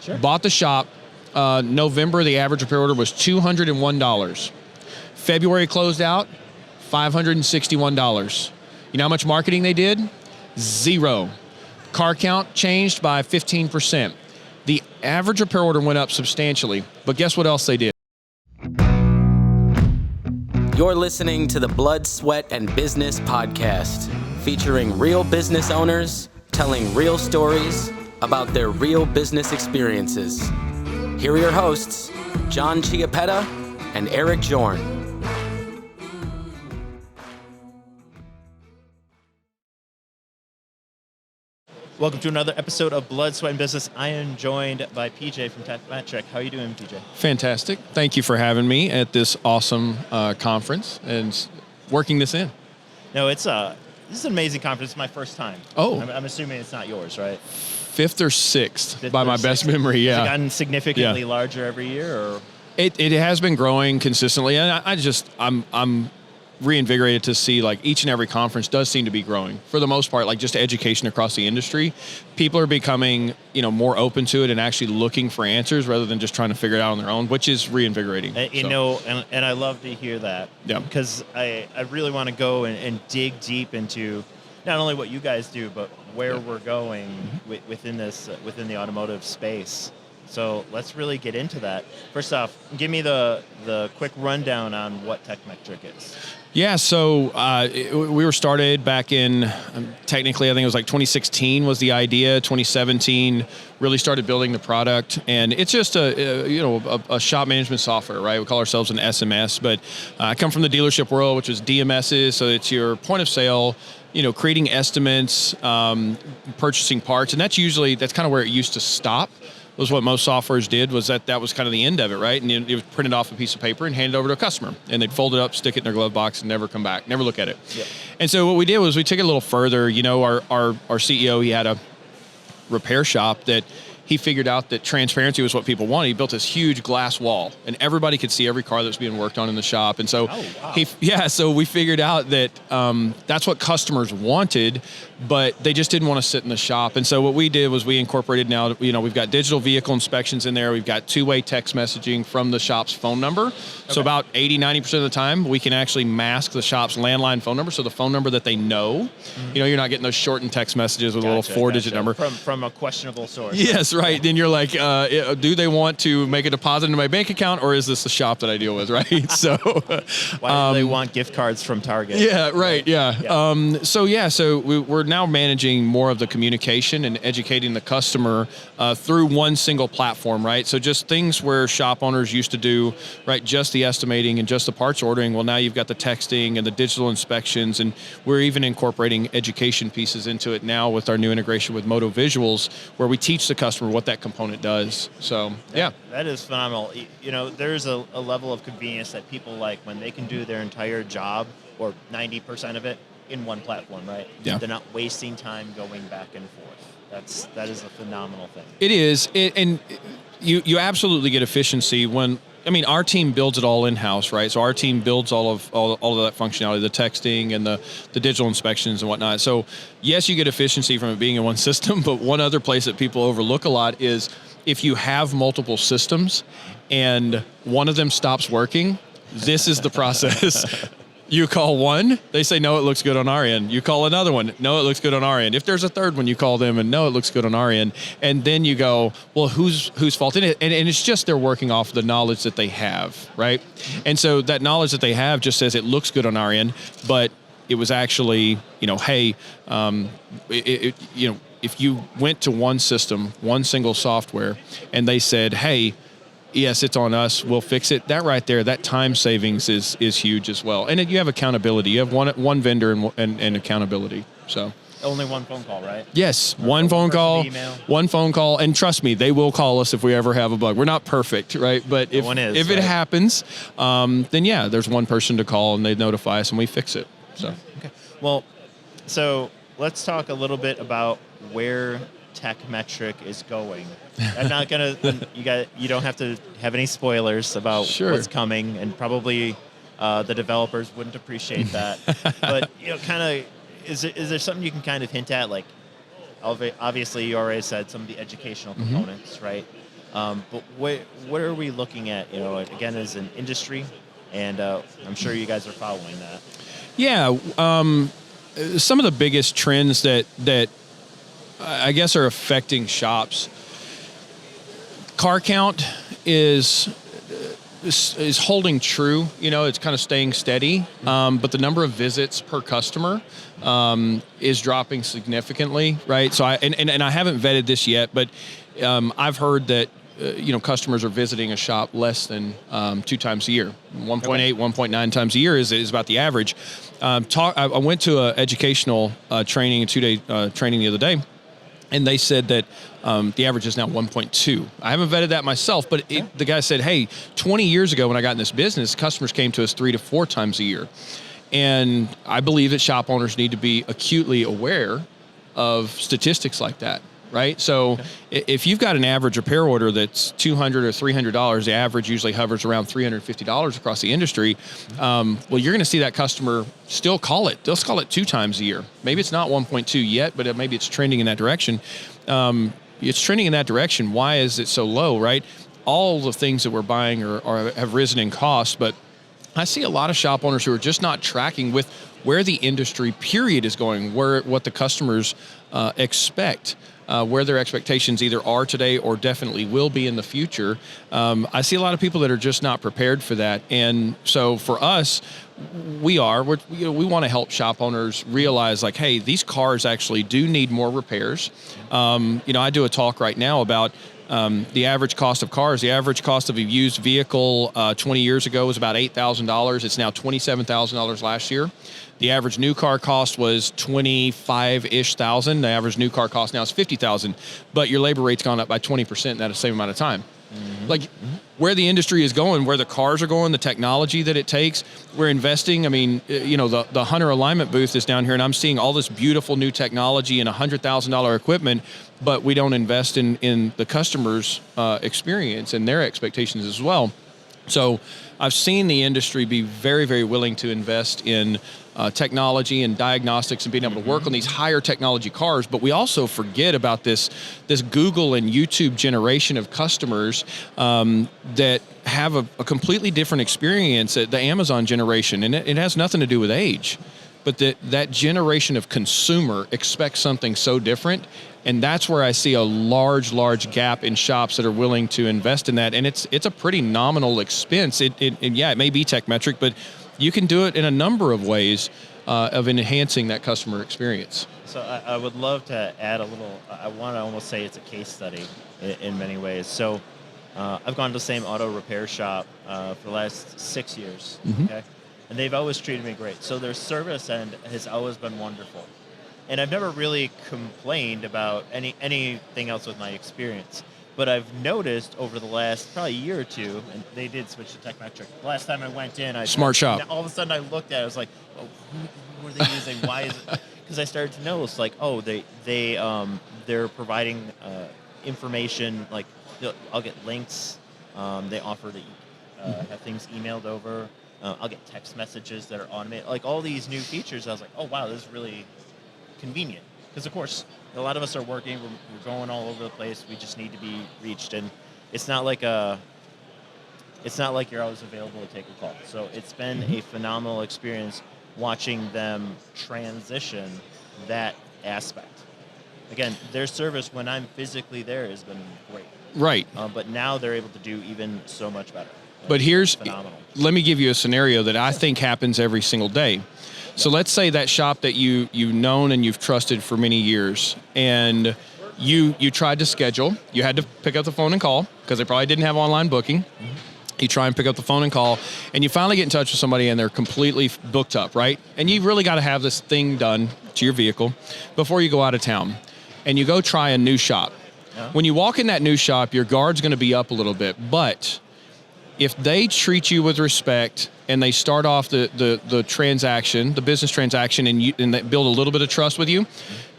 Sure. Bought the shop. November, the average repair order was $201. February closed out, $561. You know how much marketing they did? 0. Car count changed by 15%. The average repair order went up substantially, but guess what else they did? You're listening to the Blood, Sweat, and Business podcast, featuring real business owners telling real stories about their real business experiences. Here are your hosts, John Chiappetta and Eric Jorn. Welcome to another episode of Blood, Sweat, and Business. I am joined by PJ from Tekmetric. How are you doing, PJ? Fantastic. Thank you for having me at this awesome conference and working this in. No, this is an amazing conference. It's my first time. Oh. I'm assuming it's not yours, right? 5th or 6th by my best memory, yeah. Has it gotten significantly larger every year, or? It has been growing consistently, and I'm reinvigorated to see like each and every conference does seem to be growing for the most part, like just education across the industry. People are becoming, more open to it and actually looking for answers rather than just trying to figure it out on their own, which is reinvigorating. And I love to hear that. Yeah. Because I really want to go and dig deep into not only what you guys do, but where we're going within the automotive space. So let's really get into that. First off, give me the quick rundown on what Tekmetric is. Yeah, so we were started back in, technically I think it was like 2016 was the idea. 2017 really started building the product, and it's just a shop management software, right? We call ourselves an SMS, but I come from the dealership world, which was DMSs, so it's your point of sale, creating estimates, purchasing parts, and that's kind of where it used to stop. Was what most softwares did, was that was kind of the end of it, right? And it was printed off a piece of paper and handed over to a customer. And they'd fold it up, stick it in their glove box, and never come back, never look at it. Yep. And so what we did was we took it a little further. Our CEO, he had a repair shop that he figured out that transparency was what people wanted. He built this huge glass wall, and everybody could see every car that was being worked on in the shop. And so, so we figured out that that's what customers wanted, but they just didn't want to sit in the shop. And so what we did was we incorporated now, we've got digital vehicle inspections in there. We've got two-way text messaging from the shop's phone number. Okay. So about 80-90% of the time, we can actually mask the shop's landline phone number, so the phone number that they know. Mm-hmm. You're not getting those shortened text messages with a little 4-digit number. From a questionable source. Yes, right. Then you're like, do they want to make a deposit into my bank account, or is this the shop that I deal with, right? So why do they want gift cards from Target? Yeah, right, yeah. So we're now managing more of the communication and educating the customer through one single platform, right? So just things where shop owners used to do, right, just the estimating and just the parts ordering, well, now you've got the texting and the digital inspections, and we're even incorporating education pieces into it now with our new integration with Moto Visuals, where we teach the customer what that component does. So, yeah. That is phenomenal. There's a level of convenience that people like when they can do their entire job, or 90% of it, in one platform, right? Yeah. They're not wasting time going back and forth. That is a phenomenal thing. It is, and you absolutely get efficiency when, our team builds it all in-house, right? So our team builds all of that functionality, the texting and the digital inspections and whatnot. So yes, you get efficiency from it being in one system, but one other place that people overlook a lot is if you have multiple systems and one of them stops working, this is the process. You call one, they say, no, it looks good on our end. You call another one, no, it looks good on our end. If there's a third one, you call them and no, it looks good on our end. And then you go, well, whose fault is it? And it's just they're working off the knowledge that they have, right? And so that knowledge that they have just says it looks good on our end, but it was actually, hey, if you went to one system, one single software, and they said, hey, yes, it's on us, we'll fix it. That right there, that time savings is huge as well. And you have accountability. You have one vendor and accountability. So only one phone call, right? Yes, one phone call, and trust me, they will call us if we ever have a bug. We're not perfect, right? But if it happens, then yeah, there's one person to call and they notify us and we fix it. So okay. Well, so let's talk a little bit about where Tekmetric is going. I'm not gonna. You don't have to have any spoilers about what's coming, and probably the developers wouldn't appreciate that. But kind of, is there something you can kind of hint at? Like, obviously, you already said some of the educational components, right? But what are we looking at, again, as an industry? And I'm sure you guys are following that. Yeah. Some of the biggest trends that I guess are affecting shops. Car count is holding true. It's kind of staying steady, but the number of visits per customer is dropping significantly, right? So I haven't vetted this yet, but I've heard that customers are visiting a shop less than 2 times a year. 1.8, 1.9 times a year is about the average. I went to an educational training, a 2-day training the other day, and they said that the average is now 1.2. I haven't vetted that myself, but the guy said, hey, 20 years ago when I got in this business, customers came to us 3 to 4 times a year. And I believe that shop owners need to be acutely aware of statistics like that, right? So if you've got an average repair order that's $200 or $300, the average usually hovers around $350 across the industry. Well, you're going to see that customer still call it. They'll call it 2 times a year. Maybe it's not 1.2 yet, but maybe it's trending in that direction. It's trending in that direction. Why is it so low, right? All the things that we're buying have risen in cost, but I see a lot of shop owners who are just not tracking with where the industry period is going, what the customers expect, where their expectations either are today or definitely will be in the future. I see a lot of people that are just not prepared for that. And so for us, we want to help shop owners realize, like, hey, these cars actually do need more repairs. I do a talk right now about the average cost of cars. The average cost of a used vehicle 20 years ago was about $8,000. It's now $27,000 last year. The average new car cost was $25,000-ish. The average new car cost now is $50,000, but your labor rate's gone up by 20% in that same amount of time. Like where the industry is going, where the cars are going, the technology that it takes, we're investing. I mean, the Hunter alignment booth is down here, and I'm seeing all this beautiful new technology and $100,000 equipment, but we don't invest in the customer's experience and their expectations as well. So I've seen the industry be very, very willing to invest in technology and diagnostics and being able to work on these higher technology cars, but we also forget about this Google and YouTube generation of customers that have a completely different experience at the Amazon generation, and it has nothing to do with age, but that generation of consumer expects something so different, and that's where I see a large gap in shops that are willing to invest in that, and it's a pretty nominal expense. It may be Tekmetric, but you can do it in a number of ways of enhancing that customer experience. So I would love to add a little, I want to almost say it's a case study in many ways. So I've gone to the same auto repair shop for the last 6 years, okay? And they've always treated me great. So their service end has always been wonderful. And I've never really complained about anything else with my experience. But I've noticed over the last probably year or two, and they did switch to Tekmetric. The last time I went in, Smart shop. All of a sudden I looked at it, I was like, oh, who are they using? Why is it? Because I started to notice, like, oh, they're providing information, like I'll get links. They offer to have things emailed over. I'll get text messages that are automated. Like all these new features, I was like, oh wow, this is really convenient. Because of course, a lot of us are working. We're going all over the place. We just need to be reached, and it's not like you're always available to take a call. So it's been a phenomenal experience watching them transition that aspect. Again, their service when I'm physically there has been great. Right. But now they're able to do even so much better. But let me give you a scenario that I think happens every single day. So let's say that shop that you've known and you've trusted for many years, and you tried to schedule. You had to pick up the phone and call because they probably didn't have online booking. You try and pick up the phone and call, and you finally get in touch with somebody and they're completely booked up, right? And you've really got to have this thing done to your vehicle before you go out of town. And you go try a new shop. Yeah. When you walk in that new shop, your guard's going to be up a little bit, but if they treat you with respect and they start off the transaction, the business transaction, and they build a little bit of trust with you,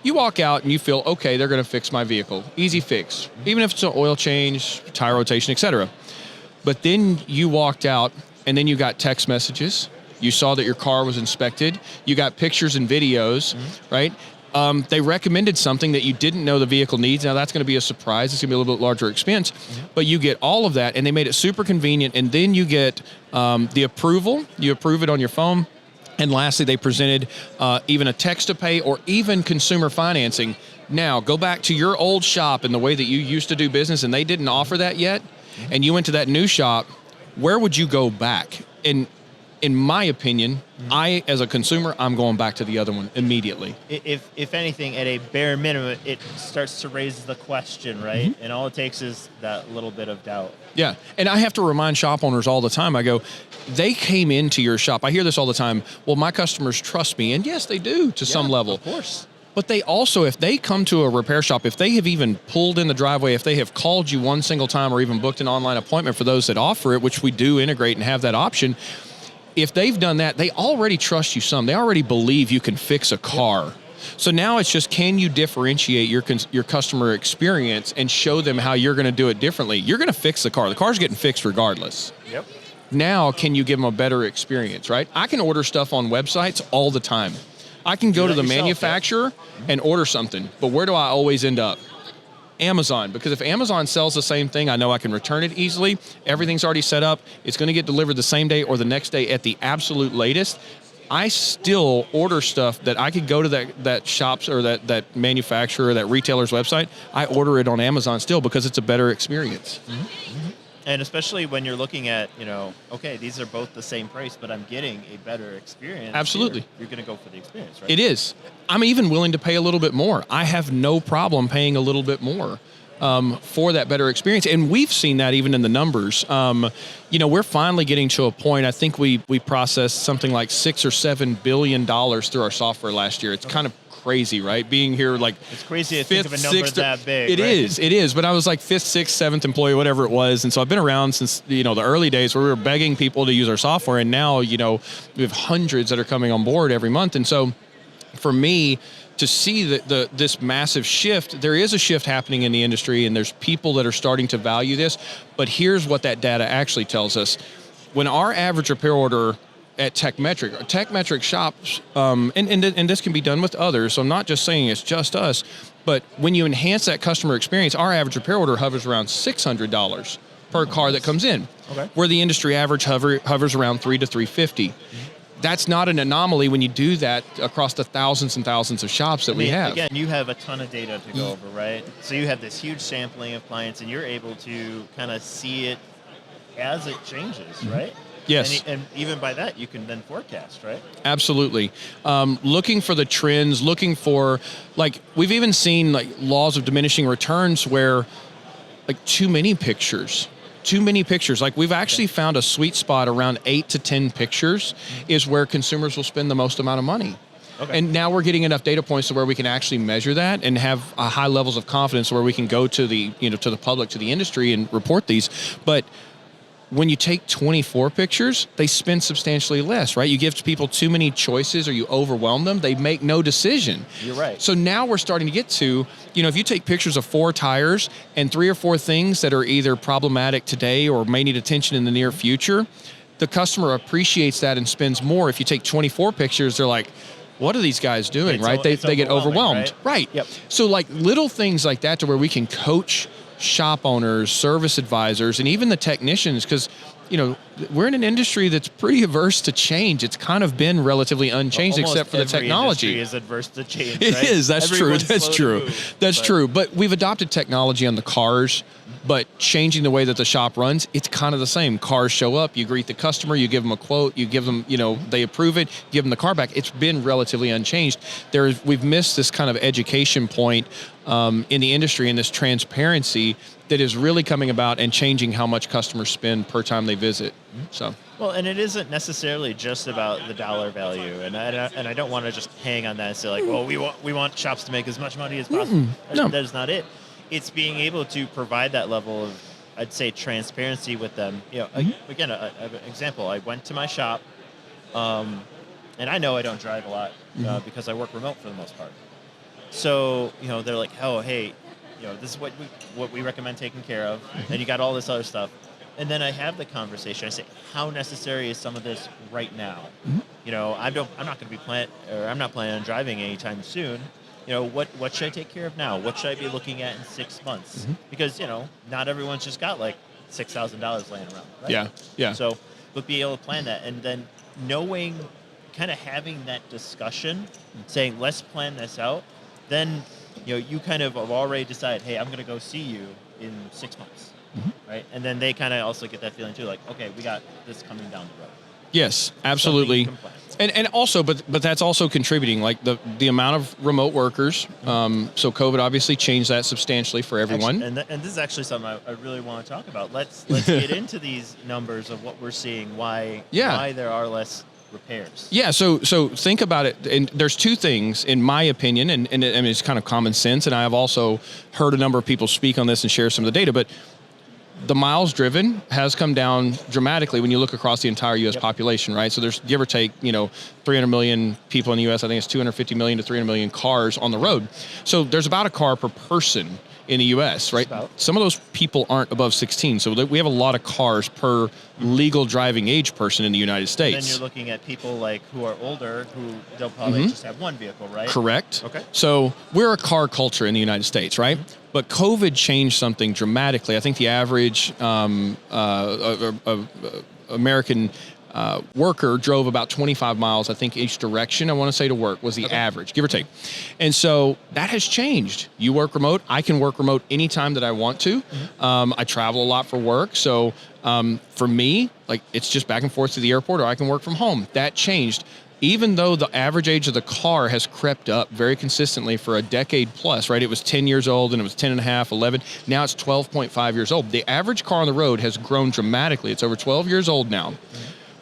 you walk out and you feel, okay, they're going to fix my vehicle. Easy fix. Even if it's an oil change, tire rotation, etc. But then you walked out and then you got text messages. You saw that your car was inspected. You got pictures and videos, right? They recommended something that you didn't know the vehicle needs. Now, that's going to be a surprise. It's going to be a little bit larger expense, but you get all of that, and they made it super convenient, and then you get the approval. You approve it on your phone. And lastly, they presented even a text-to-pay or even consumer financing. Now, go back to your old shop and the way that you used to do business, and they didn't offer that yet, and you went to that new shop, where would you go back? And in my opinion, I, as a consumer, I'm going back to the other one immediately. If anything, at a bare minimum, it starts to raise the question, right? And all it takes is that little bit of doubt. Yeah, and I have to remind shop owners all the time. I go, they came into your shop. I hear this all the time. Well, my customers trust me. And yes, they do to some level. Of course. But they also, if they come to a repair shop, if they have even pulled in the driveway, if they have called you one single time or even booked an online appointment for those that offer it, which we do integrate and have that option, if they've done that, they already trust you some. They already believe you can fix a car. So now it's just, can you differentiate your customer experience and show them how you're going to do it differently? You're going to fix the car. The car's getting fixed regardless. Yep. Now, can you give them a better experience, right? I can order stuff on websites all the time. I can go to the manufacturer and order something, but where do I always end up? Amazon, because if Amazon sells the same thing, I know I can return it easily. Everything's already set up. It's going to get delivered the same day or the next day at the absolute latest. I still order stuff that I could go to that shop's or that manufacturer, that retailer's website. I order it on Amazon still because it's a better experience. And especially when you're looking at, okay, these are both the same price, but I'm getting a better experience. Absolutely. You're going to go for the experience, right? It is. I'm even willing to pay a little bit more. I have no problem paying a little bit more for that better experience. And we've seen that even in the numbers. We're finally getting to a point. I think we processed something like $6 or $7 billion through our software last year. It's kind of crazy, right? Being here it's crazy to think of a number that big. It is. But I was like 5th, 6th, 7th employee, whatever it was. And so I've been around since, the early days where we were begging people to use our software. And now, we have hundreds that are coming on board every month. And so for me to see this massive shift, there is a shift happening in the industry and there's people that are starting to value this. But here's what that data actually tells us. When our average repair order at Tekmetric shops, and this can be done with others, so I'm not just saying it's just us, but when you enhance that customer experience, our average repair order hovers around $600 per car that comes in, where the industry average hovers around $300 to $350. That's not an anomaly when you do that across the thousands and thousands of shops that we have. Again, you have a ton of data to go over, right? So you have this huge sampling of clients, and you're able to kind of see it as it changes, right? Yes. And even by that, you can then forecast, right? Absolutely. Looking for the trends, looking for, we've even seen laws of diminishing returns where too many pictures. We've actually found a sweet spot around 8 to 10 pictures is where consumers will spend the most amount of money. Okay. And now we're getting enough data points to where we can actually measure that and have high levels of confidence where we can go to the public, to the industry and report these. But when you take 24 pictures, they spend substantially less, right? You give people too many choices or you overwhelm them, they make no decision. You're right. So now we're starting to get to, if you take pictures of 4 tires and 3 or 4 things that are either problematic today or may need attention in the near future, the customer appreciates that and spends more. If you take 24 pictures, they're like, what are these guys doing, right? They get overwhelmed. Right. Yep. So little things like that to where we can coach shop owners, service advisors, and even the technicians, because we're in an industry that's pretty averse to change. It's kind of been relatively unchanged except for the technology. Every industry is adverse to change, It right? is. That's Everyone's true. That's true. But we've adopted technology on the cars, but changing the way that the shop runs, it's kind of the same. Cars show up, you greet the customer, you give them a quote, you give them, they approve it, give them the car back. It's been relatively unchanged. We've missed this kind of education point in the industry and this transparency that is really coming about and changing how much customers spend per time they visit. So. Well, and it isn't necessarily just about the dollar value, and I don't want to just hang on that and say we want shops to make as much money as possible. No. That is not it. It's being able to provide that level of, I'd say, transparency with them. Again, an example. I went to my shop, and I know I don't drive a lot because I work remote for the most part. So they're like, oh hey, this is what we recommend taking care of, and you got all this other stuff. And then I have the conversation. I say, how necessary is some of this right now? I'm not going to I'm not planning on driving anytime soon. what should I take care of now? What should I be looking at in 6 months? Because, not everyone's just got like $6,000 laying around, right? Yeah. So, but be able to plan that, and then knowing, kind of having that discussion, saying, let's plan this out, then, you kind of have already decided, hey, I'm going to go see you in 6 months, right? And then they kind of also get that feeling too, like, okay, we got this coming down the road. Yes, absolutely. And also, but that's also contributing, like the amount of remote workers. So COVID obviously changed that substantially for everyone. Actually, and this is actually something I really want to talk about. Let's get into these numbers of what we're seeing, why there are less repairs. Yeah, so think about it, and there's two things, in my opinion, and I mean, it's kind of common sense, and I have also heard a number of people speak on this and share some of the data, but the miles driven has come down dramatically when you look across the entire U.S. population, right? So there's, give or take, 300 million people in the U.S. I think it's 250 million to 300 million cars on the road. So there's about a car per person in the U.S., right? Some of those people aren't above 16. So we have a lot of cars per legal driving age person in the United States. And then you're looking at people who are older, who they'll probably just have one vehicle, right? Correct. Okay. So we're a car culture in the United States, right? But COVID changed something dramatically. I think the average American worker drove about 25 miles, I think, each direction, I want to say, to work was the average, give or take. And so that has changed. You work remote. I can work remote anytime that I want to. I travel a lot for work. So for me, like, it's just back and forth to the airport, or I can work from home. That changed. Even though the average age of the car has crept up very consistently for a decade plus, right? It was 10 years old, and it was 10 and a half, 11. Now it's 12.5 years old. The average car on the road has grown dramatically. It's over 12 years old now.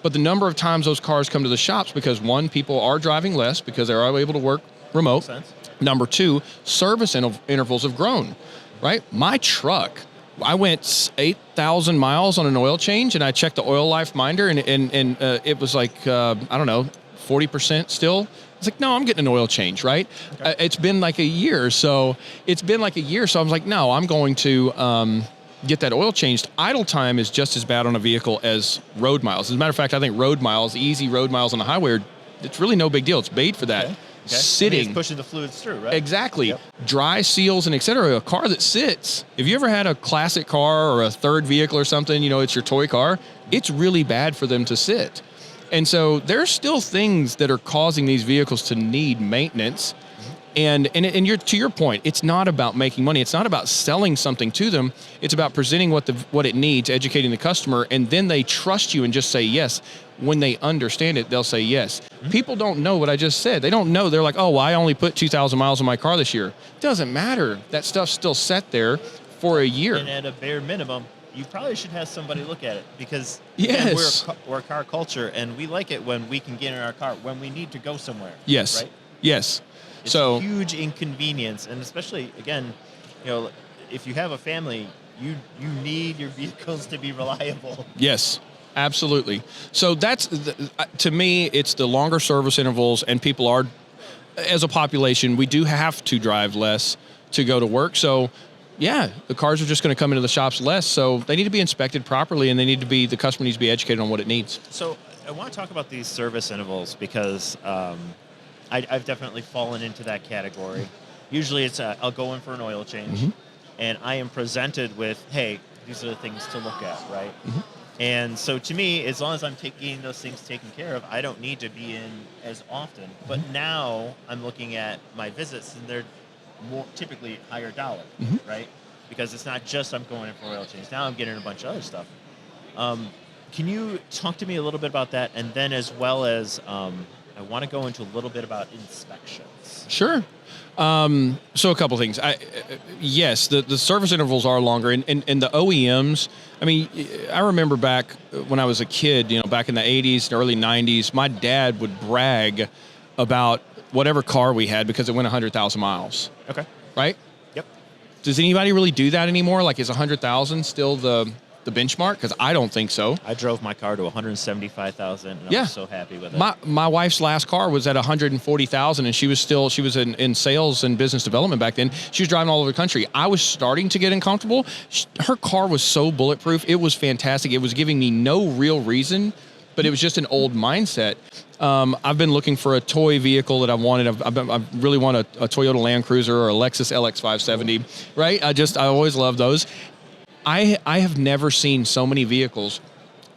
But the number of times those cars come to the shops, because one, people are driving less because they're able to work remote. Number two, service intervals have grown, right? My truck, I went 8,000 miles on an oil change, and I checked the oil life minder, and it was like, I don't know, 40% still. It's like, no, I'm getting an oil change, right? It's been like a year. So I was like, no, I'm going to get that oil changed. Idle time is just as bad on a vehicle as road miles. As a matter of fact, I think road miles, easy road miles on the highway, it's really no big deal. It's made for that. Sitting. I mean, it's pushing the fluids through, right? Exactly. Dry seals and et cetera. A car that sits. If you ever had a classic car or a third vehicle or something, it's your toy car, it's really bad for them to sit. And so there's still things that are causing these vehicles to need maintenance. And you're, to your point, it's not about making money. It's not about selling something to them. It's about presenting what it needs, educating the customer, and then they trust you and just say yes. When they understand it, they'll say yes. People don't know what I just said. They don't know. They're like, oh, well, I only put 2,000 miles on my car this year. Doesn't matter. That stuff's still set there for a year. And at a bare minimum, you probably should have somebody look at it, because again, we're a car culture, and we like it when we can get in our car when we need to go somewhere. Yes. Right? Yes. It's a huge inconvenience, and especially, again, if you have a family, you need your vehicles to be reliable. Yes, absolutely. So that's, to me, it's the longer service intervals, and people are, as a population, we do have to drive less to go to work. So yeah, the cars are just going to come into the shops less, so they need to be inspected properly, and the customer needs to be educated on what it needs. So I want to talk about these service intervals, because I've definitely fallen into that category. Usually it's I'll go in for an oil change, and I am presented with, hey, these are the things to look at, right? And so to me, as long as I'm getting those things taken care of, I don't need to be in as often. But now I'm looking at my visits, and they're more typically higher dollar, right? Because it's not just I'm going in for oil change. Now I'm getting a bunch of other stuff. Can you talk to me a little bit about that? And then, as well as I want to go into a little bit about inspections. Sure. So a couple things. Yes, the service intervals are longer, and the OEMs, I mean, I remember back when I was a kid, back in the 80s and early 90s, my dad would brag about whatever car we had because it went 100,000 miles. Okay. Right? Yep. Does anybody really do that anymore? Like, is 100,000 still the benchmark? Because I don't think so. I drove my car to 175,000, and I was so happy with it. My wife's last car was at 140,000, and she was in sales and business development back then. She was driving all over the country. I was starting to get uncomfortable. Her car was so bulletproof. It was fantastic. It was giving me no real reason but it was just an old mindset. I've been looking for a toy vehicle that I wanted. I really want a Toyota Land Cruiser or a Lexus LX 570, right? I always love those. I have never seen so many vehicles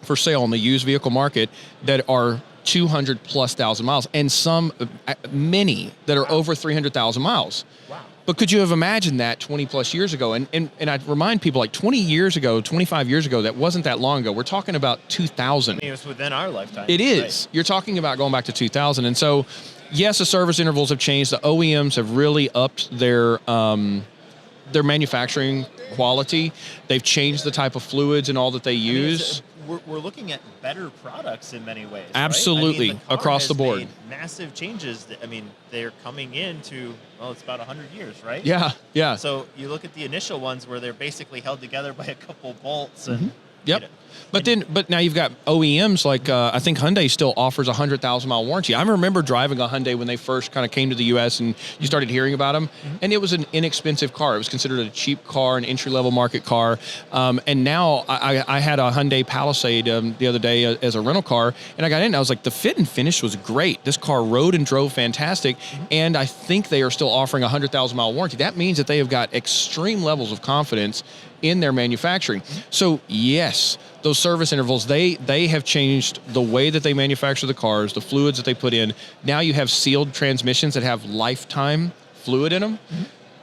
for sale in the used vehicle market that are 200 plus thousand miles, and many that are over 300,000 miles. Wow. But could you have imagined that 20 plus years ago? And I'd remind people, like 20 years ago, 25 years ago, that wasn't that long ago. We're talking about 2000. I mean, it was within our lifetime. It is. Right. You're talking about going back to 2000. And so, yes, the service intervals have changed. The OEMs have really upped their manufacturing quality. They've changed the type of fluids and all that they use. We're looking at better products in many ways. Absolutely, right? I mean, across the board. Made massive changes. I mean, they're coming into, it's about 100 years, right? Yeah. So you look at the initial ones where they're basically held together by a couple bolts and. Yep. But now you've got OEMs like I think Hyundai still offers a 100,000-mile warranty. I remember driving a Hyundai when they first kind of came to the U.S. and you started hearing about them, and it was an inexpensive car. It was considered a cheap car, an entry-level market car. And now I had a Hyundai Palisade the other day as a rental car, and I got in and I was like, the fit and finish was great. This car rode and drove fantastic, and I think they are still offering a 100,000-mile warranty. That means that they have got extreme levels of confidence in their manufacturing. So yes, those service intervals, they have changed the way that they manufacture the cars, the fluids that they put in. Now you have sealed transmissions that have lifetime fluid in them.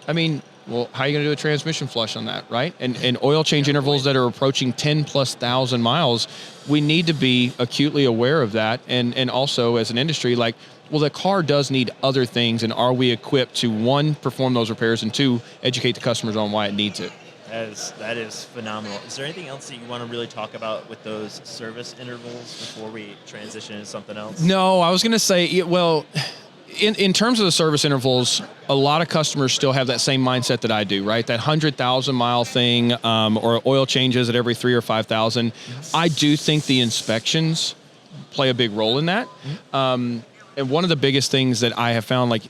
I mean, well, how are you going to do a transmission flush on that, right? And oil change intervals that are approaching 10 plus thousand miles. We need to be acutely aware of that. And also as an industry, like, well, the car does need other things, and are we equipped to, one, perform those repairs, and two, educate the customers on why it needs it? That is phenomenal. Is there anything else that you want to really talk about with those service intervals before we transition into something else? No, I was going to say, well, in terms of the service intervals, a lot of customers still have that same mindset that I do, right? That 100,000 mile thing, or oil changes at every 3,000 or 5,000. I do think the inspections play a big role in that. And one of the biggest things that I have found, like,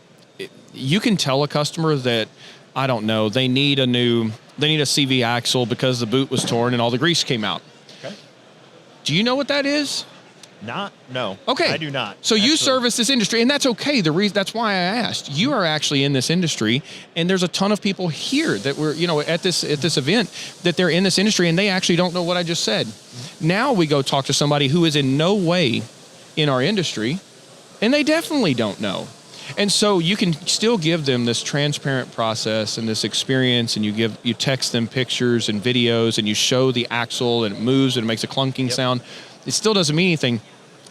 you can tell a customer that, I don't know, they need a CV axle because the boot was torn and all the grease came out. Okay. Do you know what that is? No. Okay. I do not. So you service this industry, and that's okay. That's why I asked. You are actually in this industry, and there's a ton of people here that were, at this event, that they're in this industry and they actually don't know what I just said. Now we go talk to somebody who is in no way in our industry, and they definitely don't know. And so you can still give them this transparent process and this experience, and you text them pictures and videos, and you show the axle and it moves and it makes a clunking sound. It still doesn't mean anything.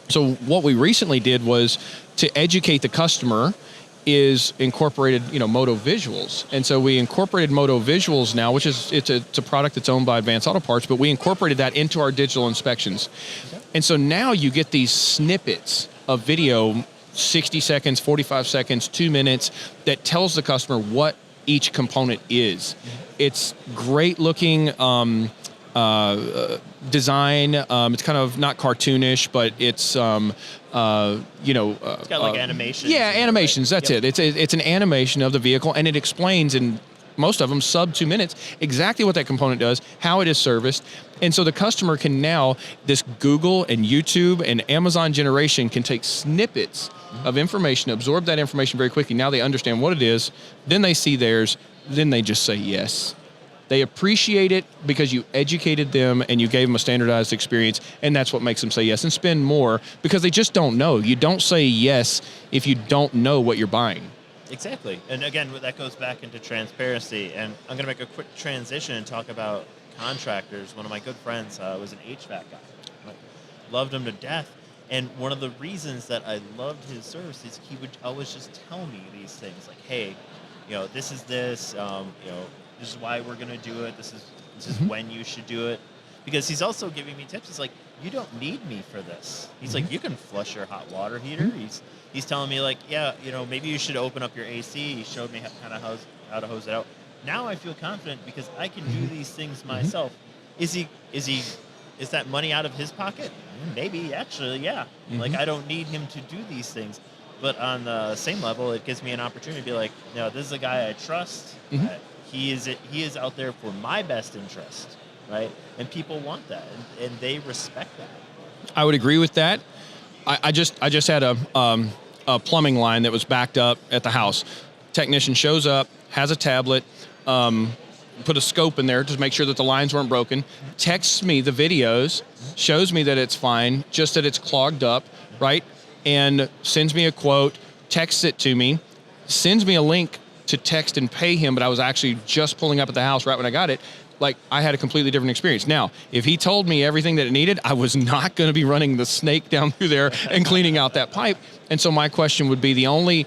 So what we recently did was to educate the customer is incorporated, Moto Visuals. And so we incorporated Moto Visuals now, which is it's a product that's owned by Advanced Auto Parts, but we incorporated that into our digital inspections. Okay. And so now you get these snippets of video, 60 seconds, 45 seconds, 2 minutes, that tells the customer what each component is. It's great looking design. It's kind of not cartoonish, but it's it's got like animations. Yeah, animations. Right? That's it. It's an animation of the vehicle, and it explains in most of them sub 2 minutes exactly what that component does, how it is serviced. And so the customer can now, this Google and YouTube and Amazon generation can take snippets of information, absorb that information very quickly. Now they understand what it is, then they see theirs, then they just say yes. They appreciate it because you educated them and you gave them a standardized experience, and that's what makes them say yes and spend more, because they just don't know. You don't say yes if you don't know what you're buying. Exactly. And again, that goes back into transparency. And I'm going to make a quick transition and talk about contractors. One of my good friends was an HVAC guy. Loved him to death. And one of the reasons that I loved his service is he would always just tell me these things like, hey, this is this, this is why we're going to do it. This is when you should do it. Because he's also giving me tips. He's like, you don't need me for this. He's like, you can flush your hot water heater. He's telling me like, yeah, maybe you should open up your AC. He showed me how to hose it out. Now I feel confident because I can do these things myself. Is that money out of his pocket? Maybe, actually, yeah. Like, I don't need him to do these things. But on the same level, it gives me an opportunity to be like, this is a guy I trust. He is out there for my best interest, right? And people want that, and they respect that. I would agree with that. I just had a plumbing line that was backed up at the house. Technician shows up, has a tablet, put a scope in there to make sure that the lines weren't broken, texts me the videos, shows me that it's fine, just that it's clogged up, right? And sends me a quote, texts it to me, sends me a link to text and pay him, but I was actually just pulling up at the house right when I got it. Like, I had a completely different experience. Now, if he told me everything that it needed, I was not going to be running the snake down through there and cleaning out that pipe. And so my question would be, the only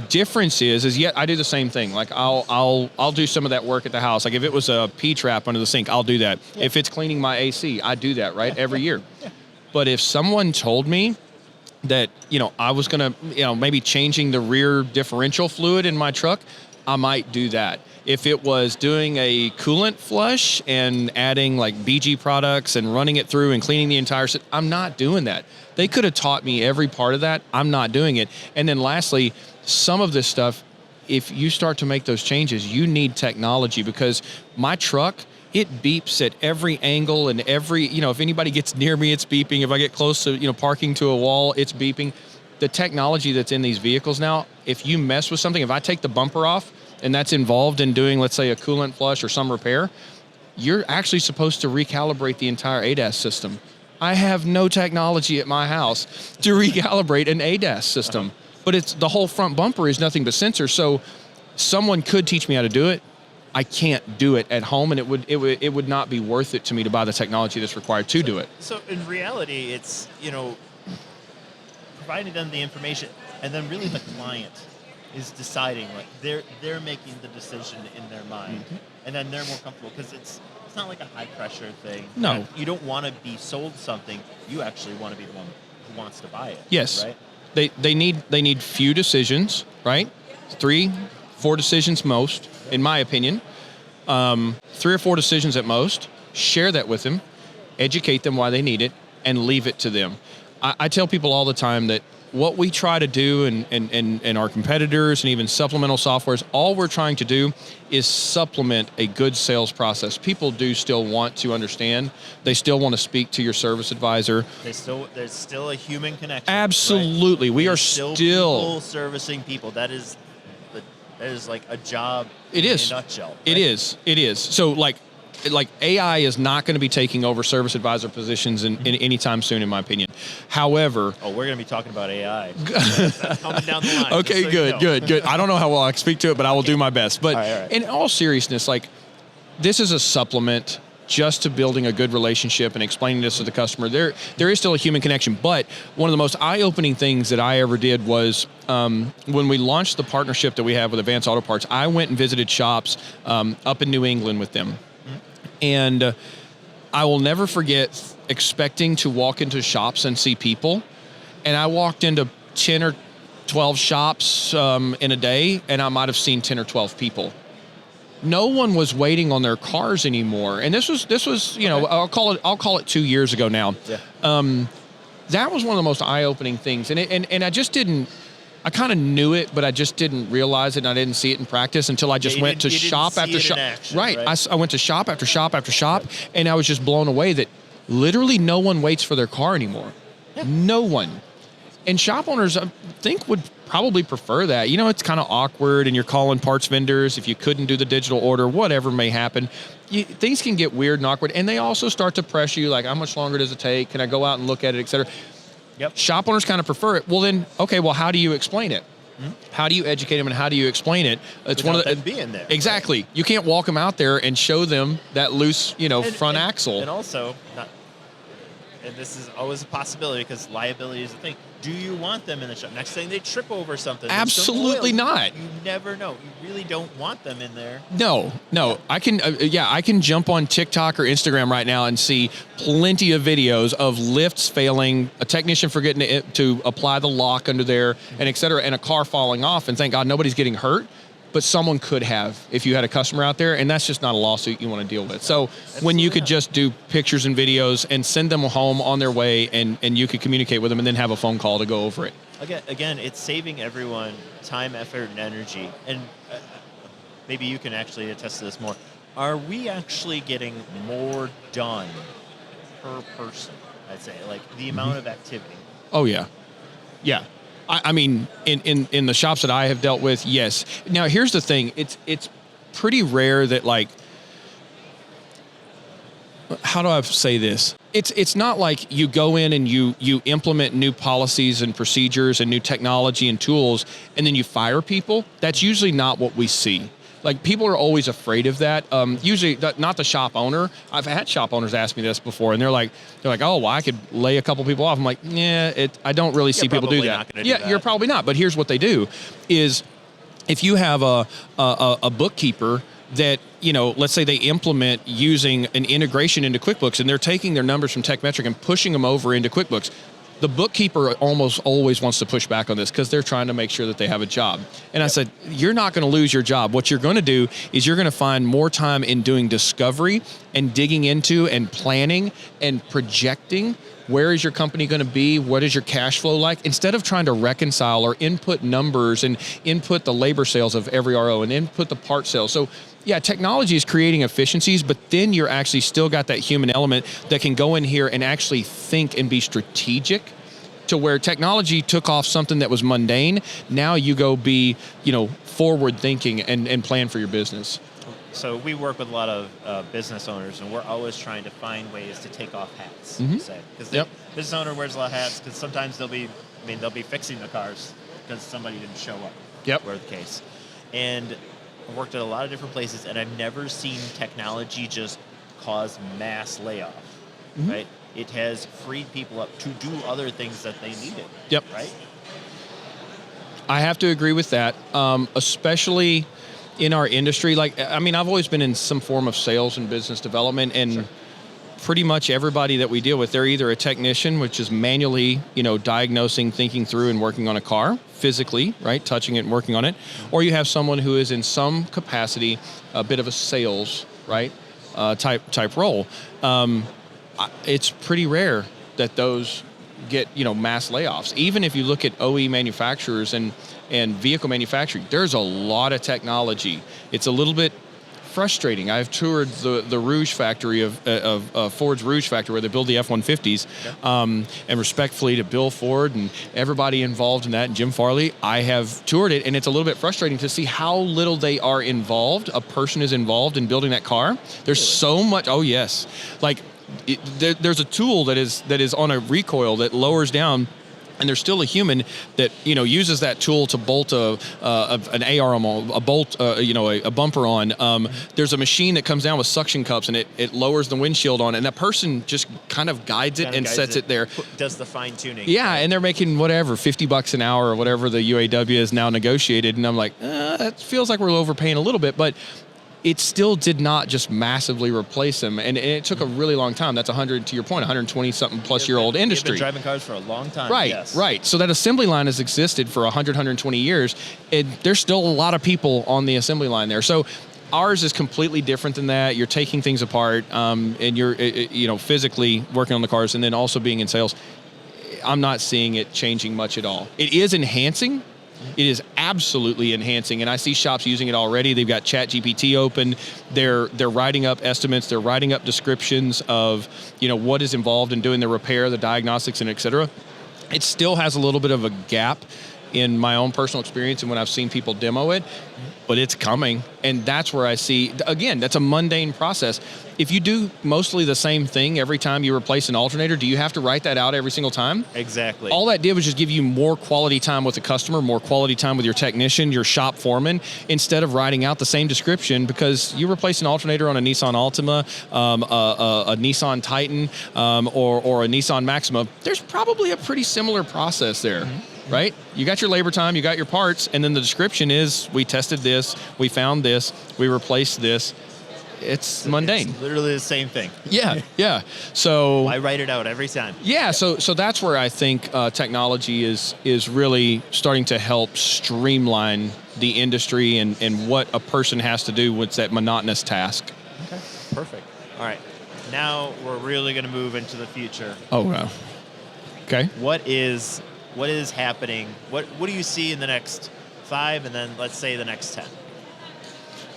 difference is yet I do the same thing. Like, I'll do some of that work at the house. Like, if it was a P-trap under the sink, I'll do that. Yeah. If it's cleaning my AC, I do that, right? Every year. Yeah. But if someone told me that, I was going to, maybe changing the rear differential fluid in my truck, I might do that. If it was doing a coolant flush and adding like BG products and running it through and cleaning the entire set, I'm not doing that. They could have taught me every part of that. I'm not doing it. And then lastly, some of this stuff, if you start to make those changes, you need technology, because my truck, it beeps at every angle and every, if anybody gets near me, it's beeping. If I get close to, parking to a wall, it's beeping. The technology that's in these vehicles now, if you mess with something, if I take the bumper off and that's involved in doing, let's say, a coolant flush or some repair, you're actually supposed to recalibrate the entire ADAS system. I have no technology at my house to recalibrate an ADAS system, but it's the whole front bumper is nothing but sensors. So someone could teach me how to do it. I can't do it at home, and it would not be worth it to me to buy the technology that's required to do it. So in reality, it's, providing them the information, and then really the client is deciding, like, they're making the decision in their mind, and then they're more comfortable, because it's not like a high pressure thing. No, you don't want to be sold something. You actually want to be the one who wants to buy it. Yes, right. They need few decisions, right? 3-4 decisions most, in my opinion. 3 or 4 decisions at most. Share that with them, educate them why they need it, and leave it to them. I tell people all the time that what we try to do, and our competitors and even supplemental softwares, all we're trying to do is supplement a good sales process. People do still want to understand. They still want to speak to your service advisor. There's still a human connection. Absolutely. Right? We There's are still people servicing people. That is like a job in a nutshell. Right? It is. So like AI is not going to be taking over service advisor positions in anytime soon, in my opinion. However, we're going to be talking about AI That's coming down the line. Okay, good. I don't know how well I can speak to it, but I will do my best. But all right. In all seriousness, like, this is a supplement just to building a good relationship and explaining this to the customer. There is still a human connection, but one of the most eye-opening things that I ever did was when we launched the partnership that we have with Advanced Auto Parts, I went and visited shops up in New England with them. And I will never forget expecting to walk into shops and see people. And I walked into 10 or 12 shops in a day, and I might have seen 10 or 12 people. No one was waiting on their cars anymore. And this was okay. I'll call it 2 years ago now. Yeah. That was one of the most eye-opening things. And I just didn't. I kind of knew it, but I just didn't realize it, and I didn't see it in practice until I just went to shop after shop. Action, right. I went to shop after shop after shop, and I was just blown away that literally no one waits for their car anymore. Yeah. No one. And shop owners, I think, would probably prefer that. It's kind of awkward, and you're calling parts vendors if you couldn't do the digital order, whatever may happen. Things can get weird and awkward, and they also start to pressure you, like, how much longer does it take? Can I go out and look at it, et cetera? Yep. Shop owners kind of prefer it. Well, then, okay, how do you explain it? Mm-hmm. How do you educate them, and how do you explain it? It's without them being there. Exactly. Right? You can't walk them out there and show them that loose, front axle. And also, and this is always a possibility because liability is a thing. Do you want them in the shop? Next thing they trip over something. Absolutely not. You never know. You really don't want them in there. No. I can jump on TikTok or Instagram right now and see plenty of videos of lifts failing, a technician forgetting to apply the lock under there, and et cetera, and a car falling off, and thank God nobody's getting hurt. But someone could have if you had a customer out there, and that's just not a lawsuit you want to deal with. So when you could just do pictures and videos and send them home on their way, and you could communicate with them and then have a phone call to go over it. Again, it's saving everyone time, effort, and energy. And maybe you can actually attest to this more. Are we actually getting more done per person? I'd say, like the amount of activity. Oh yeah, yeah. I mean, in the shops that I have dealt with, yes. Now here's the thing: it's pretty rare that, like, how do I say this? It's not like you go in and you implement new policies and procedures and new technology and tools and then you fire people. That's usually not what we see. Like, people are always afraid of that. Usually not the shop owner. I've had shop owners ask me this before, and they're like, oh, well, I could lay a couple people off. I'm like, yeah, I don't really see people do that. You're probably not. But here's what they do is, if you have a bookkeeper that, let's say they implement using an integration into QuickBooks, and they're taking their numbers from Tekmetric and pushing them over into QuickBooks. The bookkeeper almost always wants to push back on this because they're trying to make sure that they have a job. And I said, you're not going to lose your job. What you're going to do is you're going to find more time in doing discovery and digging into and planning and projecting. Where is your company going to be? What is your cash flow like? Instead of trying to reconcile or input numbers and input the labor sales of every RO and input the part sales. So yeah, technology is creating efficiencies, but then you're actually still got that human element that can go in here and actually think and be strategic, to where technology took off something that was mundane. Now you go be, forward thinking and plan for your business. So we work with a lot of business owners, and we're always trying to find ways to take off hats. Because the business owner wears a lot of hats, because sometimes they'll be fixing the cars because somebody didn't show up. Whatever the case. And I've worked at a lot of different places, and I've never seen technology just cause mass layoff. Right? It has freed people up to do other things that they needed. Right? I have to agree with that, especially in our industry. Like, I mean, I've always been in some form of sales and business development, and pretty much everybody that we deal with, they're either a technician, which is manually, diagnosing, thinking through, and working on a car physically, right, touching it and working on it, or you have someone who is in some capacity a bit of a sales, right, type role. It's pretty rare that those get, mass layoffs. Even if you look at OE manufacturers and vehicle manufacturing, there's a lot of technology. It's a little bit frustrating. I've toured the Rouge factory of Ford's Rouge factory, where they build the F-150s, and respectfully to Bill Ford and everybody involved in that, and Jim Farley, I have toured it, and it's a little bit frustrating to see how little they are involved. A person is involved in building that car. There's so much. Oh yes, like there's a tool that is on a recoil that lowers down, and there's still a human that uses that tool to bolt an AR on a bolt, a bumper on. There's a machine that comes down with suction cups, and it lowers the windshield on, and that person just kind of guides it and sets it there. Does the fine tuning. Yeah, and they're making whatever $50 an hour or whatever the UAW is now negotiated, and I'm like, that feels like we're overpaying a little bit, but it still did not just massively replace them, and it took a really long time. That's 100, to your point, 120-something plus year old industry. They've been driving cars for a long time. Right, yes. Right. So that assembly line has existed for 100, 120 years, and there's still a lot of people on the assembly line there. So ours is completely different than that. You're taking things apart, and you're physically working on the cars, and then also being in sales. I'm not seeing it changing much at all. It is enhancing. It is absolutely enhancing, and I see shops using it already. They've got ChatGPT open. They're writing up estimates. They're writing up descriptions of what is involved in doing the repair, the diagnostics, and et cetera. It still has a little bit of a gap in my own personal experience and when I've seen people demo it, but it's coming. And that's where I see, again, that's a mundane process. If you do mostly the same thing every time you replace an alternator, do you have to write that out every single time? Exactly. All that did was just give you more quality time with the customer, more quality time with your technician, your shop foreman, instead of writing out the same description, because you replace an alternator on a Nissan Altima, a Nissan Titan, or a Nissan Maxima, there's probably a pretty similar process there. Right? You got your labor time, you got your parts, and then the description is, we tested this, we found this, we replaced this. It's mundane. It's literally the same thing. Yeah. So I write it out every time. Yeah, so that's where I think technology is really starting to help streamline the industry and what a person has to do with that monotonous task. Okay, perfect. All right, now we're really going to move into the future. Oh, wow. Okay. What is happening? What do you see in the next 5, and then let's say the next 10?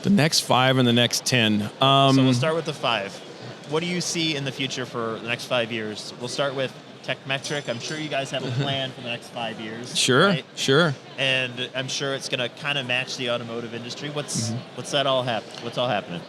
The next 5 and the next 10. So we'll start with the 5. what do you see in the future for the next 5 years? We'll start with Tekmetric. I'm sure you guys have a plan for the next 5 years. Sure, right? sure. And I'm sure it's going to kind of match the automotive industry. What's that all What's all happening?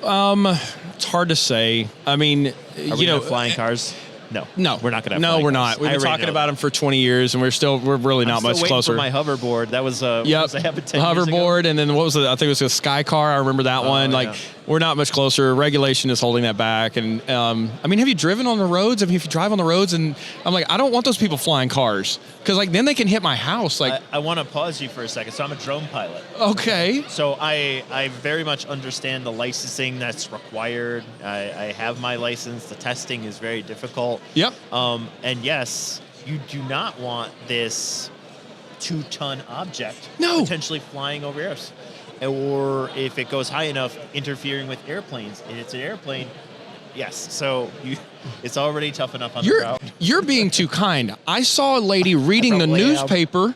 It's hard to say. I mean, Are we gonna have flying cars? No, we're not going to have No, flying we're cars. not. We've been talking about them for 20 years, and we're really not much closer. For my hoverboard, that was yep. what was I having 10 years ago? Hoverboard, and then what was it? I think it was a Sky Car. I remember that one. Like, we're not much closer. Regulation is holding that back. And I mean, have you driven on the roads? I mean, if you drive on the roads, and I'm like, I don't want those people flying cars because like then they can hit my house. Like, I want to pause you for a second. So I'm a drone pilot. Okay. So I very much understand the licensing that's required. I have my license. The testing is very difficult. Yep. And yes, you do not want this 2-ton object potentially flying over yours. Or if it goes high enough, interfering with airplanes. And it's an airplane, yes. So it's already tough enough on the route. You're being too kind. I saw a lady reading the newspaper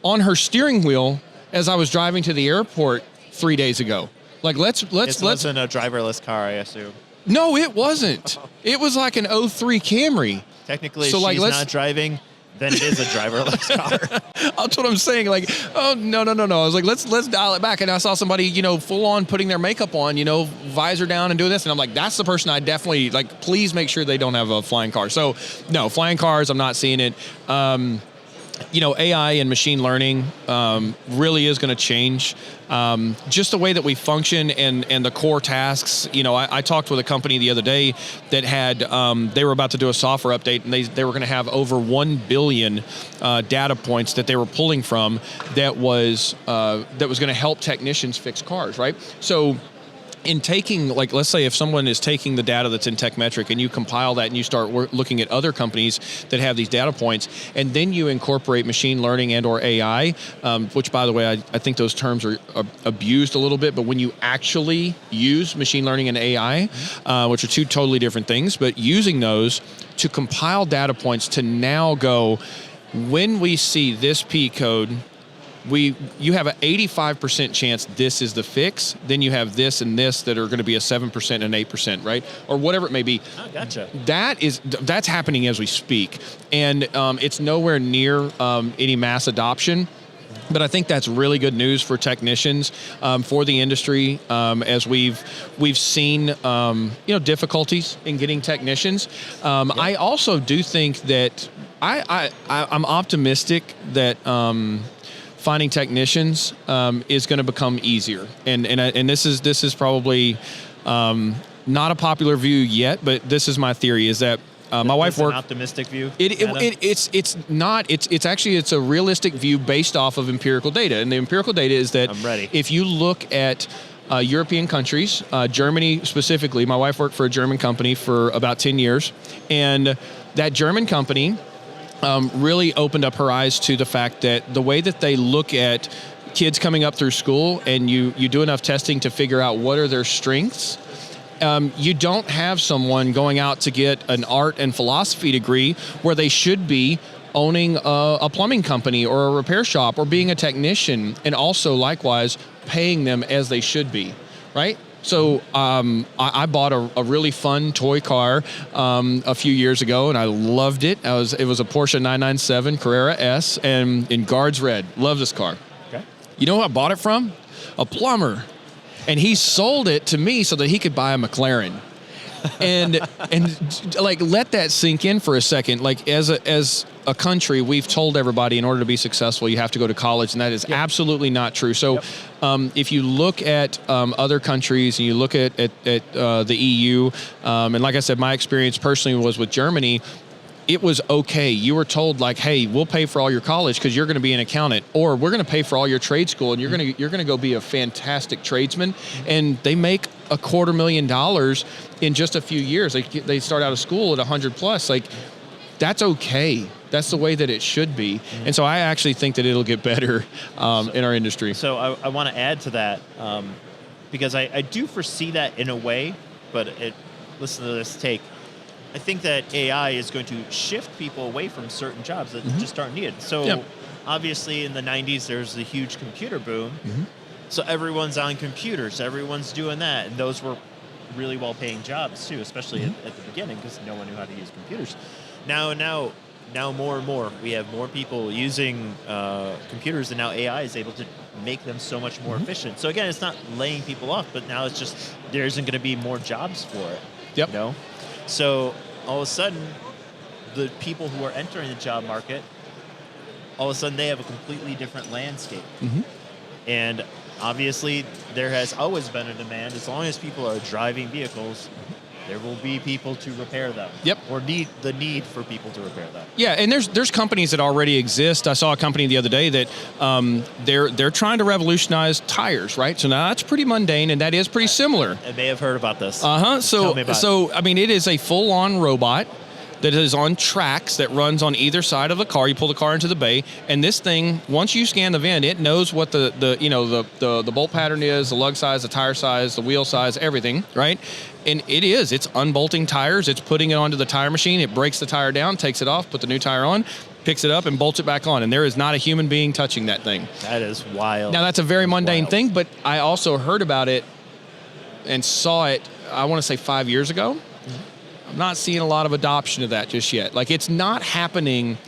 on her steering wheel as I was driving to the airport 3 days ago. Like, let's. It wasn't a driverless car, I assume. No, it wasn't. It was like an 03 Camry. Technically, so she's not driving, then it is a driverless car. That's what I'm saying. Like, oh, no. I was like, let's dial it back. And I saw somebody, full on putting their makeup on, visor down and doing this. And I'm like, that's the person I definitely, like, please make sure they don't have a flying car. So, no, flying cars, I'm not seeing it. AI and machine learning really is going to change just the way that we function and the core tasks. I talked with a company the other day that had they were about to do a software update, and they were going to have over 1 billion data points that they were pulling from that was going to help technicians fix cars, right? So in taking, like, let's say if someone is taking the data that's in Tekmetric and you compile that and you start looking at other companies that have these data points, and then you incorporate machine learning and or AI, which, by the way, I think those terms are abused a little bit, but when you actually use machine learning and AI, which are two totally different things, but using those to compile data points to now go, when we see this P code, you have an 85% chance this is the fix. Then you have this and this that are going to be a 7% and 8%, right? Or whatever it may be. Oh, gotcha. That's happening as we speak, and it's nowhere near any mass adoption. But I think that's really good news for technicians, for the industry, as we've seen difficulties in getting technicians. I also do think that I'm optimistic that finding technicians is going to become easier, and this is probably not a popular view yet, but this is my theory: is that my wife worked. An optimistic view. It's not. It's actually a realistic view based off of empirical data, and the empirical data is that if you look at European countries, Germany specifically, my wife worked for a German company for about 10 years, and that German company really opened up her eyes to the fact that the way that they look at kids coming up through school, and you do enough testing to figure out what are their strengths, you don't have someone going out to get an art and philosophy degree where they should be owning a plumbing company or a repair shop or being a technician, and also likewise paying them as they should be, right? So I bought a really fun toy car a few years ago, and I loved it. It was a Porsche 997 Carrera S, and in Guards Red. Love this car. Okay. You know who I bought it from? A plumber. And he sold it to me so that he could buy a McLaren. And like, let that sink in for a second. Like, as a country, we've told everybody in order to be successful, you have to go to college, and that is absolutely not true. So if you look at other countries and you look at the EU, and like I said, my experience personally was with Germany. It was okay. You were told, like, hey, we'll pay for all your college because you're going to be an accountant, or we're going to pay for all your trade school, and you're going to go be a fantastic tradesman. And they make $250,000 in just a few years. They start out of school at 100 plus. Like, that's okay. That's the way that it should be. Mm-hmm. And so I actually think that it'll get better in our industry. So I want to add to that because I do foresee that in a way, but listen to this take. I think that AI is going to shift people away from certain jobs that just aren't needed. So obviously in the 90s, there's the huge computer boom. Mm-hmm. So everyone's on computers. Everyone's doing that. And those were really well-paying jobs too, especially at the beginning, because no one knew how to use computers. Now more and more, we have more people using computers, and now AI is able to make them so much more efficient. So again, it's not laying people off, but now it's just there isn't going to be more jobs for it. Yep. You know, so all of a sudden, the people who are entering the job market, all of a sudden they have a completely different landscape. And obviously, there has always been a demand. As long as people are driving vehicles, there will be people to repair them. Yep. Or the need for people to repair them. Yeah, and there's companies that already exist. I saw a company the other day that they're trying to revolutionize tires, right? So now that's pretty mundane, and that is pretty similar. I may have heard about this. So Tell me about so I mean, it is a full-on robot that is on tracks that runs on either side of the car. You pull the car into the bay, and this thing, once you scan the VIN, it knows what the bolt pattern is, the lug size, the tire size, the wheel size, everything, right? And it's unbolting tires, it's putting it onto the tire machine, it breaks the tire down, takes it off, put the new tire on, picks it up and bolts it back on, and there is not a human being touching that thing. That is wild. Now that's a very mundane thing, but I also heard about it and saw it, I want to say 5 years ago. I'm not seeing a lot of adoption of that just yet. Like, it's not happening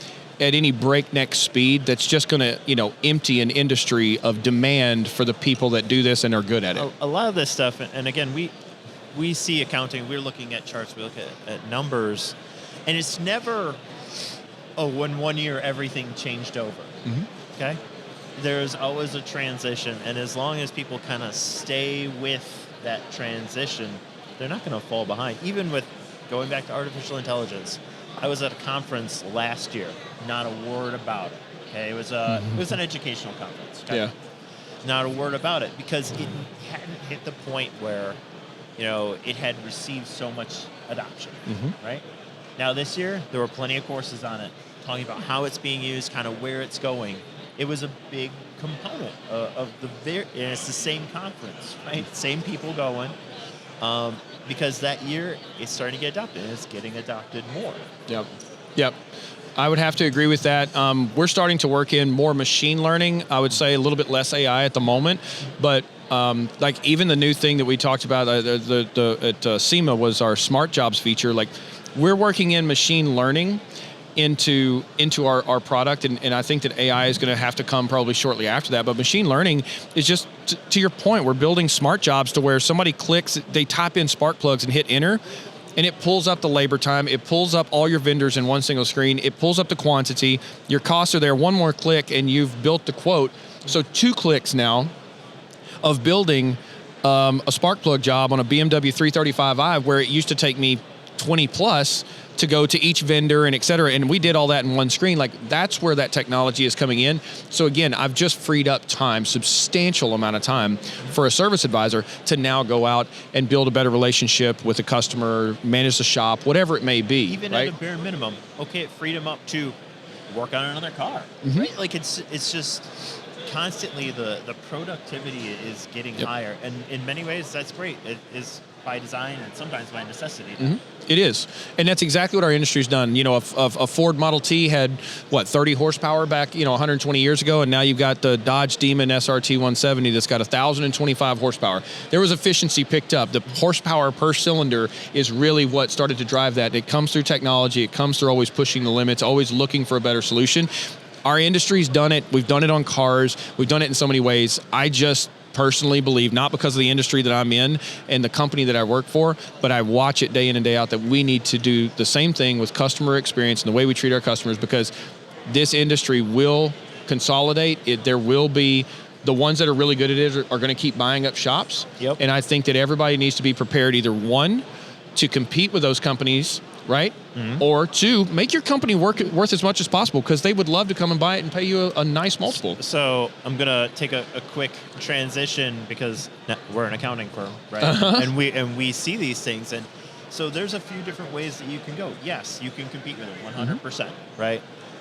at any breakneck speed that's just going to, empty an industry of demand for the people that do this and are good at it. A lot of this stuff, and again, we see accounting, we're looking at charts, we look at numbers, and it's never, in 1 year everything changed over, okay? There's always a transition, and as long as people kind of stay with that transition, they're not going to fall behind. Even with going back to artificial intelligence, I was at a conference last year, not a word about it. Okay, it was an educational conference. Okay? Yeah. Not a word about it because it hadn't hit the point where, it had received so much adoption. Right. Now this year there were plenty of courses on it, talking about how it's being used, kind of where it's going. It was a big component of and it's the same conference, right? Same people going. Because that year it's starting to get adopted, and it's getting adopted more. Yep. I would have to agree with that. We're starting to work in more machine learning. I would say a little bit less AI at the moment, but like even the new thing that we talked about at SEMA was our Smart Jobs feature. Like, we're working in machine learning into our product, and I think that AI is going to have to come probably shortly after that. But machine learning is just, to your point, we're building smart jobs to where somebody clicks, they type in spark plugs and hit enter, and it pulls up the labor time, it pulls up all your vendors in one single screen, it pulls up the quantity, your costs are there, one more click, and you've built the quote. So 2 clicks now of building a spark plug job on a BMW 335i, where it used to take me 20 plus to go to each vendor and et cetera. And we did all that in one screen. Like, that's where that technology is coming in. So again, I've just freed up time, substantial amount of time for a service advisor to now go out and build a better relationship with a customer, manage the shop, whatever it may be. Even right? at a bare minimum, okay, it freed him up to work on another car, right? Like, it's just constantly the productivity is getting higher. And in many ways, that's great. It is by design and sometimes by necessity. It is. And that's exactly what our industry's done. A Ford Model T had, 30 horsepower back, 120 years ago, and now you've got the Dodge Demon SRT 170 that's got 1,025 horsepower. There was efficiency picked up. The horsepower per cylinder is really what started to drive that. It comes through technology. It comes through always pushing the limits, always looking for a better solution. Our industry's done it. We've done it on cars. We've done it in so many ways. I just personally believe, not because of the industry that I'm in and the company that I work for, but I watch it day in and day out, that we need to do the same thing with customer experience and the way we treat our customers, because this industry will consolidate. There will be the ones that are really good at it are going to keep buying up shops. And I think that everybody needs to be prepared, either one, to compete with those companies, right? Or 2, make your company worth as much as possible, because they would love to come and buy it and pay you a nice multiple. So I'm going to take a quick transition, because we're an accounting firm, right? And we see these things. And so there's a few different ways that you can go. Yes, you can compete with them 100%, right?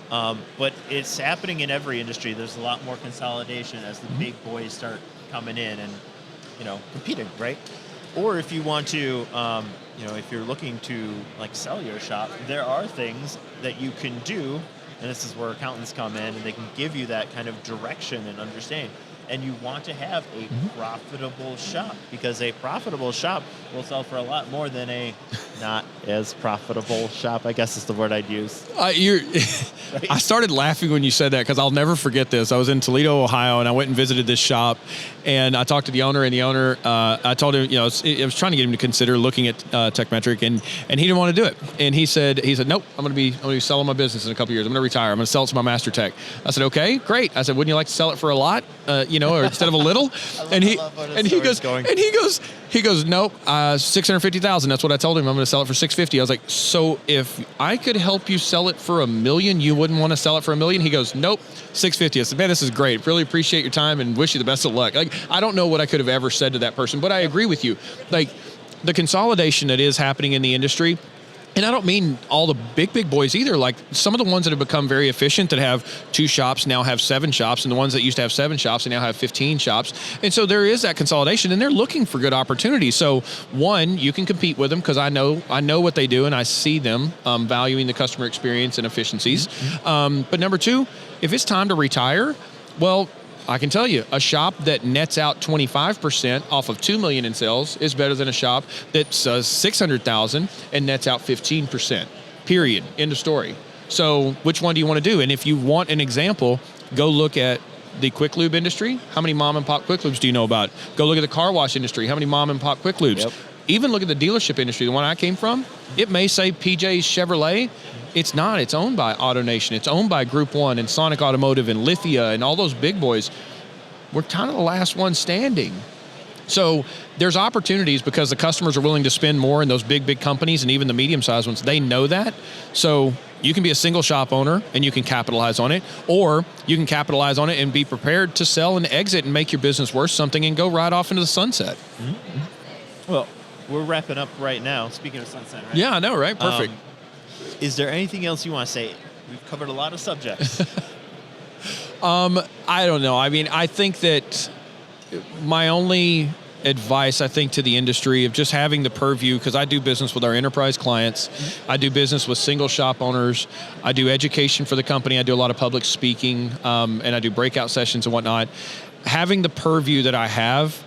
But it's happening in every industry. There's a lot more consolidation as the big boys start coming in and, competing, right? Or if you want to, if you're looking to sell your shop, there are things that you can do, and this is where accountants come in, and they can give you that kind of direction and understanding. and you want to have a profitable shop, because a profitable shop will sell for a lot more than a not as profitable shop, I guess is the word I'd use. I started laughing when you said that, because I'll never forget this. I was in Toledo, Ohio, and I went and visited this shop, and I talked to the owner, and the owner, I told him, I was trying to get him to consider looking at Tekmetric, and he didn't want to do it. And he said, nope, I'm going to be selling my business in a couple years. I'm going to retire. I'm going to sell it to my master tech. I said, okay, great. I said, wouldn't you like to sell it for a lot, or instead of a little? And he goes, nope, 650,000. That's what I told him. I'm going to sell it for 650. I was like, so if I could help you sell it for $1 million, you wouldn't want to sell it for $1 million? He goes, nope, 650. I said, man, this is great. Really appreciate your time and wish you the best of luck. Like, I don't know what I could have ever said to that person, but I agree with you. Like, the consolidation that is happening in the industry, and I don't mean all the big boys either. Like, some of the ones that have become very efficient, that have 2 shops, now have 7 shops, and the ones that used to have 7 shops, and now have 15 shops. And so there is that consolidation, and they're looking for good opportunities. So one, you can compete with them, because I know what they do, and I see them valuing the customer experience and efficiencies. But number 2, if it's time to retire, well, I can tell you, a shop that nets out 25% off of $2 million in sales is better than a shop that does $600,000 and nets out 15%. Period. End of story. So which one do you want to do? And if you want an example, go look at the quick lube industry. How many mom and pop quick lubes do you know about? Go look at the car wash industry. How many mom and pop quick lubes? Yep. Even look at the dealership industry, the one I came from. It may say PJ's Chevrolet. It's not. It's owned by AutoNation. It's owned by Group 1 and Sonic Automotive and Lithia and all those big boys. We're kind of the last one standing. So there's opportunities, because the customers are willing to spend more in those big companies, and even the medium-sized ones. They know that. So you can be a single shop owner and you can capitalize on it, or you can capitalize on it and be prepared to sell and exit and make your business worth something and go right off into the sunset. Well, we're wrapping up right now. Speaking of sunset, right? Yeah, I know, right? Perfect. Is there anything else you want to say? We've covered a lot of subjects. I don't know. I mean, I think that my only advice, I think, to the industry of just having the purview, because I do business with our enterprise clients. I do business with single shop owners. I do education for the company. I do a lot of public speaking, and I do breakout sessions and whatnot. Having the purview that I have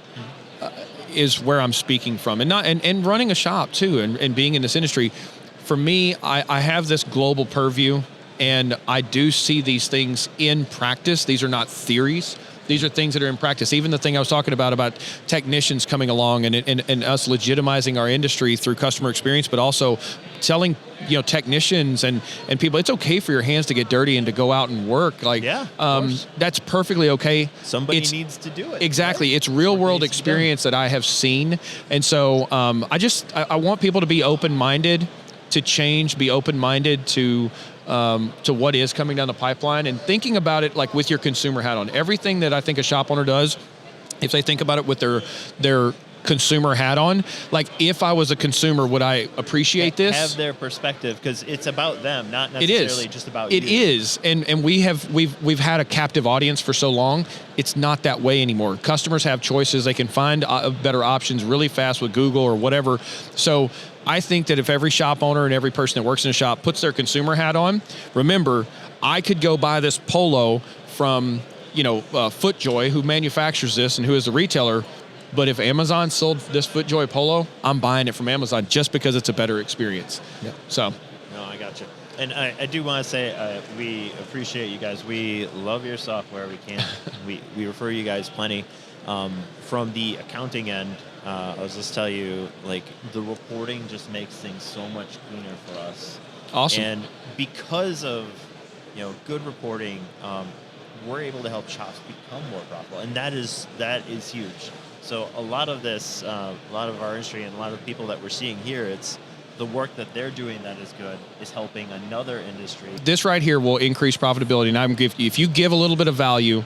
is where I'm speaking from, and running a shop too, and being in this industry. For me, I have this global purview, and I do see these things in practice. These are not theories. These are things that are in practice. Even the thing I was talking about technicians coming along and us legitimizing our industry through customer experience, but also telling technicians and people, it's okay for your hands to get dirty and to go out and work. Like, that's perfectly okay. Somebody needs to do it. Exactly. Right? It's real world experience that I have seen. And so I want people to be open-minded to change, be open-minded to what is coming down the pipeline, and thinking about it like with your consumer hat on. Everything that I think a shop owner does, if they think about it with their consumer hat on, like, if I was a consumer, would I appreciate this? Have their perspective, because it's about them, not necessarily just about you. It is, and we've had a captive audience for so long. It's not that way anymore. Customers have choices. They can find better options really fast with Google or whatever. So I think that if every shop owner and every person that works in a shop puts their consumer hat on, remember, I could go buy this polo from, FootJoy, who manufactures this and who is the retailer. But if Amazon sold this FootJoy polo, I'm buying it from Amazon just because it's a better experience. Yeah. So. No, I got you. And I do want to say we appreciate you guys. We love your software. We refer you guys plenty. From the accounting end, I'll just tell you, like, the reporting just makes things so much cleaner for us. Awesome. And because of good reporting, we're able to help shops become more profitable, and that is huge. So a lot of this, a lot of our industry and a lot of the people that we're seeing here, it's the work that they're doing that is good is helping another industry. This right here will increase profitability, and if you give a little bit of value,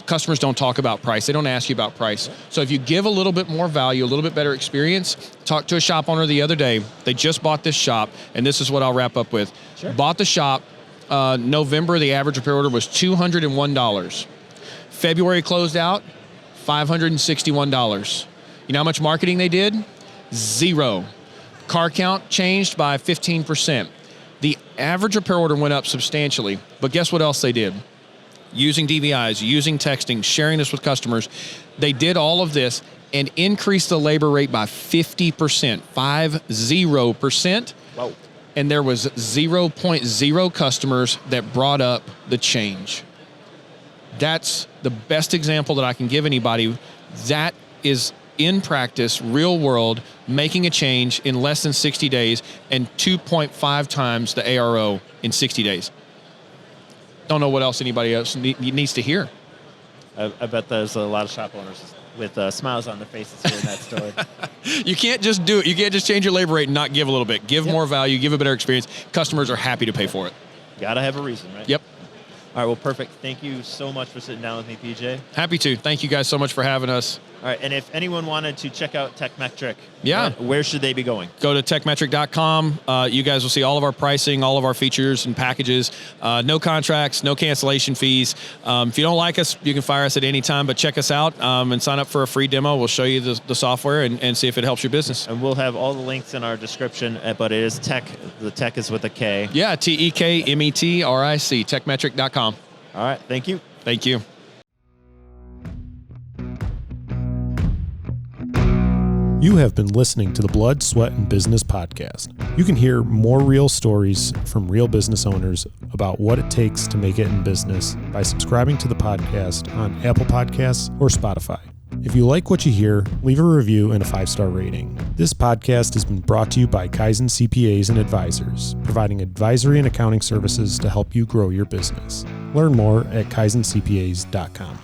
customers don't talk about price. They don't ask you about price. So if you give a little bit more value, a little bit better experience, talked to a shop owner the other day. They just bought this shop, and this is what I'll wrap up with. Sure. Bought the shop. November, the average repair order was $201. February closed out, $561. You know how much marketing they did? 0. Car count changed by 15%. The average repair order went up substantially, but guess what else they did? using DVIs, using texting, sharing this with customers. They did all of this and increased the labor rate by 50%, 50%. Wow. And there was 0.0 customers that brought up the change. That's the best example that I can give anybody. That is in practice, real world, making a change in less than 60 days and 2.5 times the ARO in 60 days. Don't know what else anybody else needs to hear. I bet there's a lot of shop owners with smiles on their faces hearing that story. You can't just do it. You can't just change your labor rate and not give a little bit. Give more value, give a better experience. Customers are happy to pay for it. Gotta have a reason, right? Yep. All right, well, perfect. Thank you so much for sitting down with me, PJ. Happy to. Thank you guys so much for having us. All right, and if anyone wanted to check out Tekmetric, yeah, where should they be going? Go to tekmetric.com. You guys will see all of our pricing, all of our features and packages. No contracts, no cancellation fees. If you don't like us, you can fire us at any time, but check us out and sign up for a free demo. We'll show you the software and see if it helps your business. And we'll have all the links in our description, but it is Tech. The Tech is with a K. Yeah, Tekmetric, tekmetric.com. All right, thank you. Thank you. You have been listening to the Blood, Sweat, and Business podcast. You can hear more real stories from real business owners about what it takes to make it in business by subscribing to the podcast on Apple Podcasts or Spotify. If you like what you hear, leave a review and a 5-star rating. This podcast has been brought to you by Kaizen CPAs and Advisors, providing advisory and accounting services to help you grow your business. Learn more at kaizencpas.com.